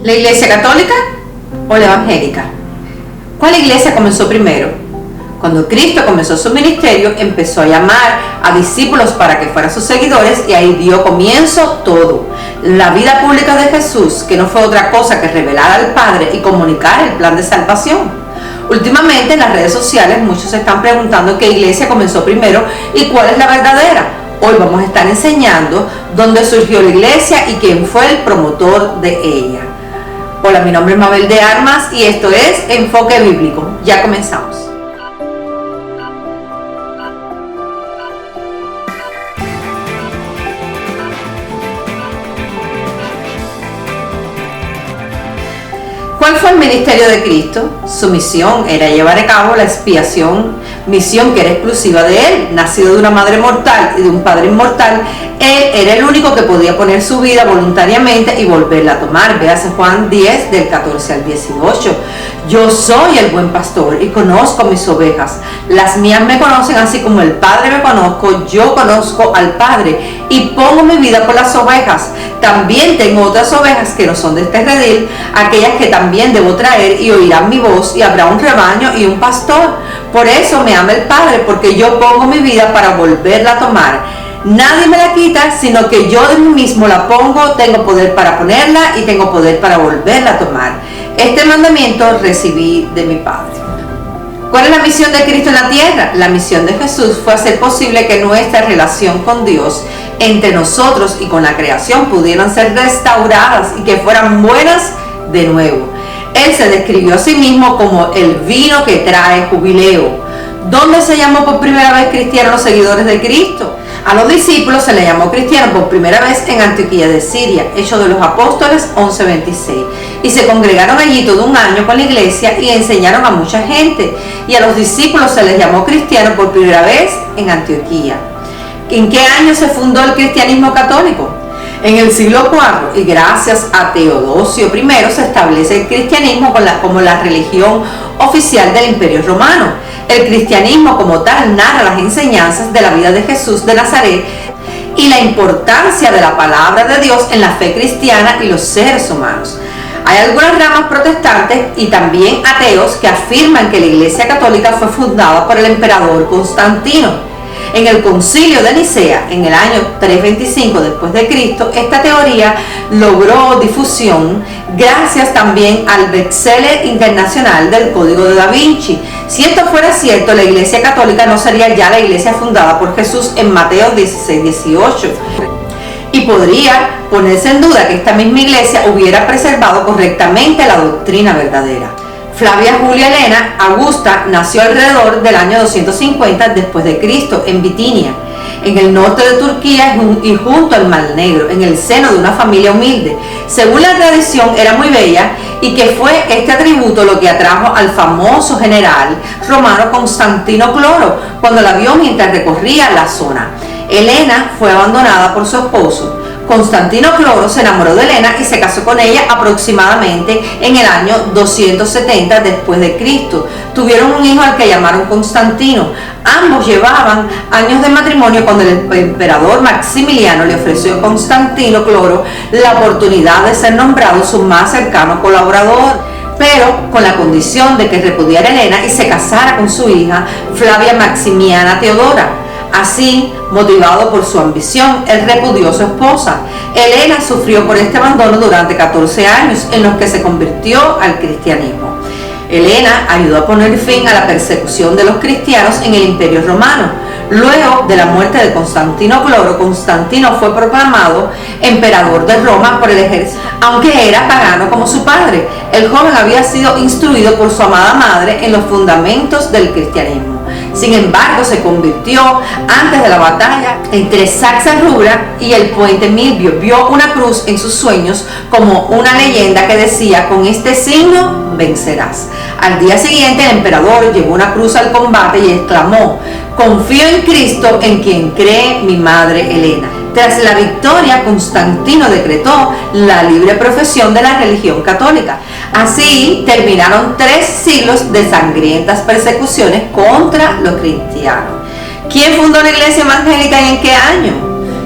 ¿La Iglesia Católica o la Evangélica? ¿Cuál iglesia comenzó primero? Cuando Cristo comenzó su ministerio, empezó a llamar a discípulos para que fueran sus seguidores y ahí dio comienzo todo. La vida pública de Jesús, que no fue otra cosa que revelar al Padre y comunicar el plan de salvación. Últimamente en las redes sociales muchos se están preguntando qué iglesia comenzó primero y cuál es la verdadera. Hoy vamos a estar enseñando dónde surgió la iglesia y quién fue el promotor de ella. Hola, mi nombre es Mabel de Armas y esto es Enfoque Bíblico. Ya comenzamos. ¿Cuál fue el ministerio de Cristo? Su misión era llevar a cabo la expiación, misión que era exclusiva de Él. Nacido de una madre mortal y de un padre inmortal, Él era el único que podía poner su vida voluntariamente y volverla a tomar. Véase Juan 10, del 14 al 18. Yo soy el buen pastor y conozco mis ovejas. Las mías me conocen así como el Padre me conozco, yo conozco al Padre y pongo mi vida por las ovejas. También tengo otras ovejas que no son de este redil, aquellas que también debo traer y oirán mi voz y habrá un rebaño y un pastor. Por eso me ama el Padre, porque yo pongo mi vida para volverla a tomar. Nadie me la quita, sino que yo de mí mismo la pongo, tengo poder para ponerla y tengo poder para volverla a tomar. Este mandamiento recibí de mi Padre. ¿Cuál es la misión de Cristo en la tierra? La misión de Jesús fue hacer posible que nuestra relación con Dios, entre nosotros y con la creación, pudieran ser restauradas y que fueran buenas de nuevo. Él se describió a sí mismo como el vino que trae jubileo. ¿Dónde se llamó por primera vez cristianos los seguidores de Cristo? A los discípulos se les llamó cristianos por primera vez en Antioquía de Siria, Hechos de los Apóstoles 11:26. Y se congregaron allí todo un año con la iglesia y enseñaron a mucha gente. Y a los discípulos se les llamó cristianos por primera vez en Antioquía. ¿En qué año se fundó el cristianismo católico? En el siglo IV, y gracias a Teodosio I se establece el cristianismo como la religión oficial del Imperio Romano. El cristianismo como tal narra las enseñanzas de la vida de Jesús de Nazaret y la importancia de la palabra de Dios en la fe cristiana y los seres humanos. Hay algunas ramas protestantes y también ateos que afirman que la Iglesia Católica fue fundada por el emperador Constantino. En el Concilio de Nicea, en el año 325 después de Cristo, esta teoría logró difusión gracias también al bestseller internacional del Código de Da Vinci. Si esto fuera cierto, la Iglesia Católica no sería ya la iglesia fundada por Jesús en Mateo 16:18. Y podría ponerse en duda que esta misma iglesia hubiera preservado correctamente la doctrina verdadera. Flavia Julia Helena Augusta nació alrededor del año 250 después de Cristo en Bitinia, en el norte de Turquía y junto al Mar Negro, en el seno de una familia humilde. Según la tradición era muy bella y que fue este atributo lo que atrajo al famoso general romano Constantino Cloro cuando la vio mientras recorría la zona. Helena fue abandonada por su esposo. Constantino Cloro se enamoró de Helena y se casó con ella aproximadamente en el año 270 después de Cristo. Tuvieron un hijo al que llamaron Constantino. Ambos llevaban años de matrimonio cuando el emperador Maximiliano le ofreció a Constantino Cloro la oportunidad de ser nombrado su más cercano colaborador, pero con la condición de que repudiara a Helena y se casara con su hija Flavia Maximiana Teodora. Así, motivado por su ambición, él repudió a su esposa. Helena sufrió por este abandono durante 14 años, en los que se convirtió al cristianismo. Helena ayudó a poner fin a la persecución de los cristianos en el Imperio Romano. Luego de la muerte de Constantino Cloro, Constantino fue proclamado emperador de Roma por el ejército, aunque era pagano como su padre. El joven había sido instruido por su amada madre en los fundamentos del cristianismo. Sin embargo, se convirtió antes de la batalla entre Saxa Rubra y el puente Milvio. Vio una cruz en sus sueños como una leyenda que decía: con este signo vencerás. Al día siguiente, el emperador llevó una cruz al combate y exclamó: confío en Cristo, en quien cree mi madre Helena. Tras la victoria, Constantino decretó la libre profesión de la religión católica. Así terminaron 3 siglos de sangrientas persecuciones contra los cristianos. ¿Quién fundó la iglesia evangélica y en qué año?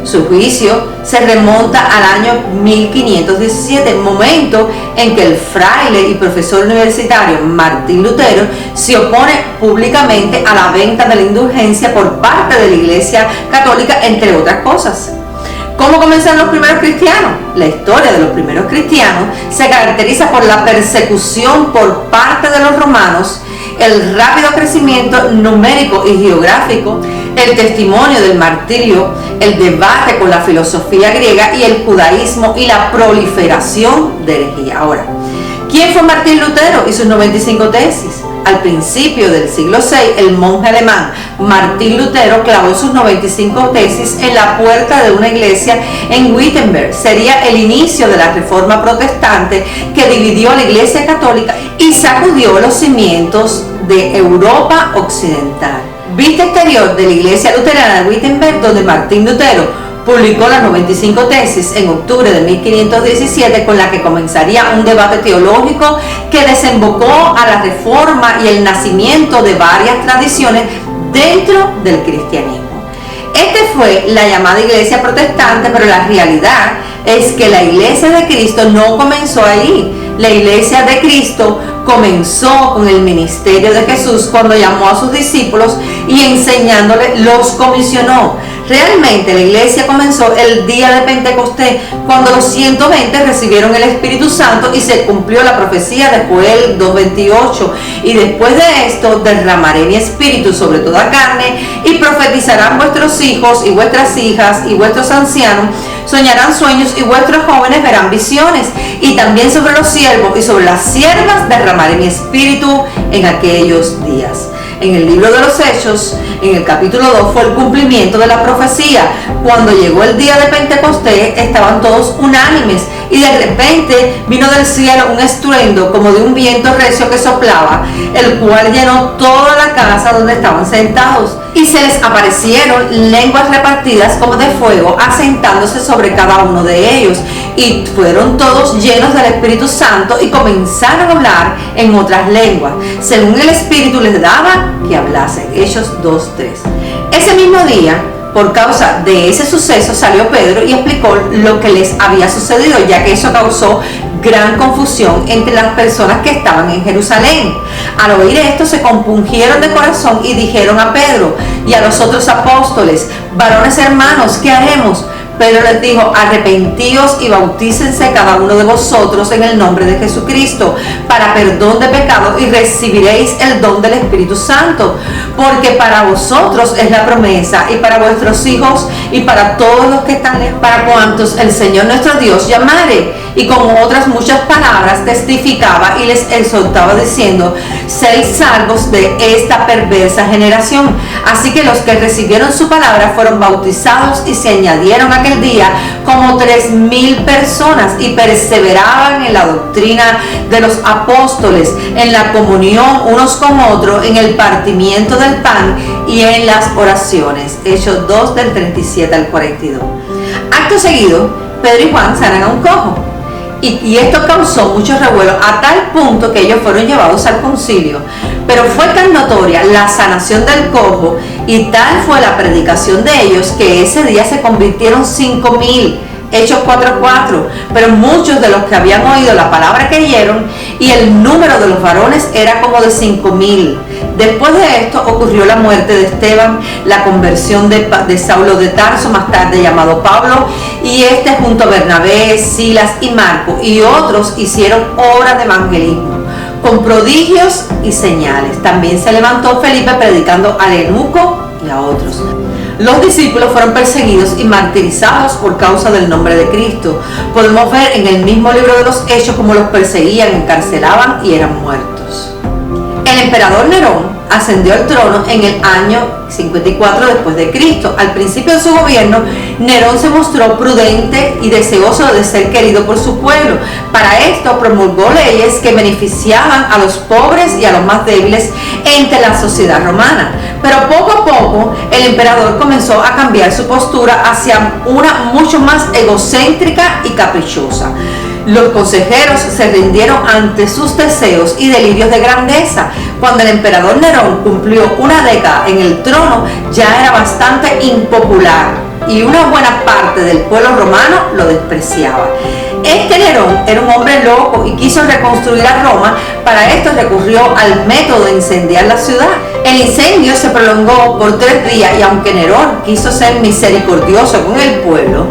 Su juicio se remonta al año 1517, momento en que el fraile y profesor universitario Martín Lutero se opone públicamente a la venta de la indulgencia por parte de la Iglesia Católica, entre otras cosas. ¿Cómo comenzaron los primeros cristianos? La historia de los primeros cristianos se caracteriza por la persecución por parte de los romanos, el rápido crecimiento numérico y geográfico, el testimonio del martirio, el debate con la filosofía griega y el judaísmo y la proliferación de herejía. Ahora, ¿quién fue Martín Lutero y sus 95 tesis? Al principio del siglo VI, el monje alemán Martín Lutero clavó sus 95 tesis en la puerta de una iglesia en Wittenberg. Sería el inicio de la reforma protestante que dividió a la iglesia católica y sacudió los cimientos de Europa occidental. Vista exterior de la iglesia luterana de Wittenberg, donde Martín Lutero publicó las 95 tesis en octubre de 1517, con la que comenzaría un debate teológico que desembocó a la reforma y el nacimiento de varias tradiciones dentro del cristianismo. Esta fue la llamada iglesia protestante, pero la realidad es que la iglesia de Cristo no comenzó ahí. La iglesia de Cristo comenzó con el ministerio de Jesús cuando llamó a sus discípulos y enseñándoles los comisionó. Realmente la iglesia comenzó el día de Pentecostés, cuando los 120 recibieron el Espíritu Santo y se cumplió la profecía de Joel 2:28. Y después de esto derramaré mi espíritu sobre toda carne y profetizarán vuestros hijos y vuestras hijas y vuestros ancianos soñarán sueños y vuestros jóvenes verán visiones. Y también sobre los siervos y sobre las siervas derramaré mi espíritu en aquellos días. En el libro de los Hechos, en el capítulo 2, fue el cumplimiento de la profecía. Cuando llegó el día de Pentecostés, estaban todos unánimes y de repente vino del cielo un estruendo como de un viento recio que soplaba, el cual llenó toda la casa donde estaban sentados. Y se les aparecieron lenguas repartidas como de fuego, asentándose sobre cada uno de ellos. Y fueron todos llenos del Espíritu Santo y comenzaron a hablar en otras lenguas, según el Espíritu les daba que hablasen. Hechos 2:3. Ese mismo día, por causa de ese suceso, salió Pedro y explicó lo que les había sucedido, ya que eso causó gran confusión entre las personas que estaban en Jerusalén. Al oír esto, se compungieron de corazón y dijeron a Pedro y a los otros apóstoles: varones hermanos, ¿qué haremos? Pedro les dijo: arrepentíos y bautícense cada uno de vosotros en el nombre de Jesucristo para perdón de pecados y recibiréis el don del Espíritu Santo, porque para vosotros es la promesa y para vuestros hijos y para todos los que están lejos, para cuantos el Señor nuestro Dios llamare. Y con otras muchas palabras testificaba y les exhortaba diciendo: sed salvos de esta perversa generación. Así que los que recibieron su palabra fueron bautizados y se añadieron aquel día como 3,000 personas y perseveraban en la doctrina de los apóstoles, en la comunión unos con otros, en el partimiento del pan y en las oraciones. Hechos 2 del 37 al 42. Acto seguido, Pedro y Juan sanan a un cojo. Y esto causó mucho revuelo a tal punto que ellos fueron llevados al concilio. Pero fue tan notoria la sanación del cojo y tal fue la predicación de ellos que ese día se convirtieron 5,000. Hechos 4:4. Pero muchos de los que habían oído la palabra creyeron y el número de los varones era como de 5,000. Después de esto ocurrió la muerte de Esteban, la conversión de Saulo de Tarso, más tarde llamado Pablo, y junto a Bernabé, Silas y Marco y otros hicieron obras de evangelismo con prodigios y señales. También se levantó Felipe predicando al eunuco y a otros. Los discípulos fueron perseguidos y martirizados por causa del nombre de Cristo. Podemos ver en el mismo libro de los Hechos cómo los perseguían, encarcelaban y eran muertos. El emperador Nerón ascendió al trono en el año 54 después de Cristo. Al principio de su gobierno, Nerón se mostró prudente y deseoso de ser querido por su pueblo. Para esto promulgó leyes que beneficiaban a los pobres y a los más débiles entre la sociedad romana. Pero poco a poco el emperador comenzó a cambiar su postura hacia una mucho más egocéntrica y caprichosa. Los consejeros se rindieron ante sus deseos y delirios de grandeza. Cuando el emperador Nerón cumplió una década en el trono, ya era bastante impopular. y una buena parte del pueblo romano lo despreciaba. Este Nerón era un hombre loco y quiso reconstruir a Roma. Para esto recurrió al método de incendiar la ciudad. El incendio se prolongó por 3 días y aunque Nerón quiso ser misericordioso con el pueblo,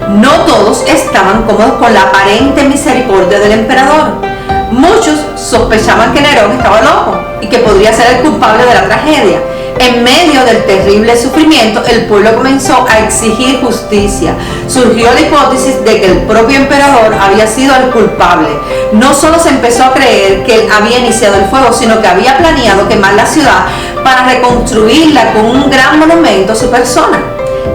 no todos estaban cómodos con la aparente misericordia del emperador. Muchos sospechaban que Nerón estaba loco y que podría ser el culpable de la tragedia. En medio del terrible sufrimiento, el pueblo comenzó a exigir justicia. Surgió la hipótesis de que el propio emperador había sido el culpable. No solo se empezó a creer que él había iniciado el fuego, sino que había planeado quemar la ciudad para reconstruirla con un gran monumento a su persona.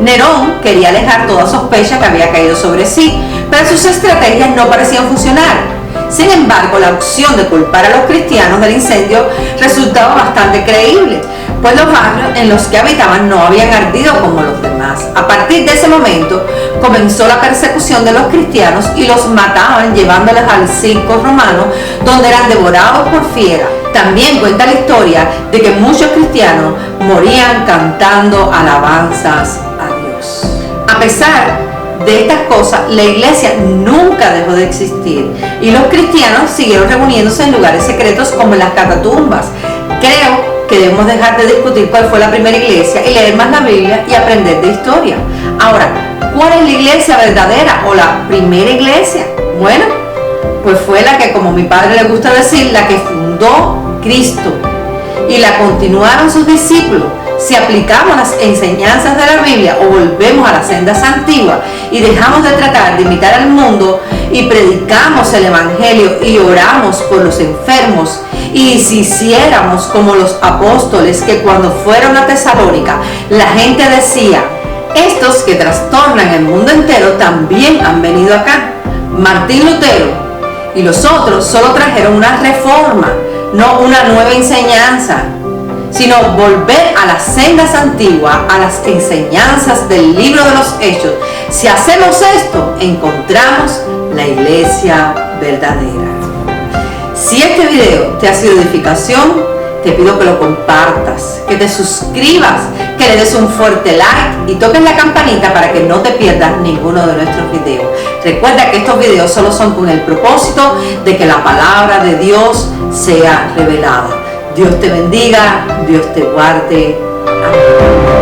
Nerón quería alejar toda sospecha que había caído sobre sí, pero sus estrategias no parecían funcionar. Sin embargo, la opción de culpar a los cristianos del incendio resultaba bastante creíble, pues los barrios en los que habitaban no habían ardido como los demás. A partir de ese momento comenzó la persecución de los cristianos y los mataban llevándolos al circo romano, donde eran devorados por fieras. También cuenta la historia de que muchos cristianos morían cantando alabanzas a Dios. A pesar de estas cosas, la iglesia nunca dejó de existir y los cristianos siguieron reuniéndose en lugares secretos como en las catatumbas. Creo que debemos dejar de discutir cuál fue la primera iglesia y leer más la Biblia y aprender de historia. Ahora, ¿cuál es la iglesia verdadera o la primera iglesia? Bueno, pues fue la que, como mi padre le gusta decir, la que fundó Cristo y la continuaron sus discípulos. Si aplicamos las enseñanzas de la Biblia o volvemos a las sendas antiguas y dejamos de tratar de imitar al mundo y predicamos el Evangelio y oramos por los enfermos, y si hiciéramos como los apóstoles que cuando fueron a Tesalónica la gente decía: estos que trastornan el mundo entero también han venido acá. Martín Lutero y los otros solo trajeron una reforma, no una nueva enseñanza, sino volver a las sendas antiguas, a las enseñanzas del libro de los Hechos. Si hacemos esto, encontramos la iglesia verdadera. Si este video te ha sido de edificación, te pido que lo compartas, que te suscribas, que le des un fuerte like y toques la campanita para que no te pierdas ninguno de nuestros videos. Recuerda que estos videos solo son con el propósito de que la palabra de Dios sea revelada. Dios te bendiga, Dios te guarde. Amén.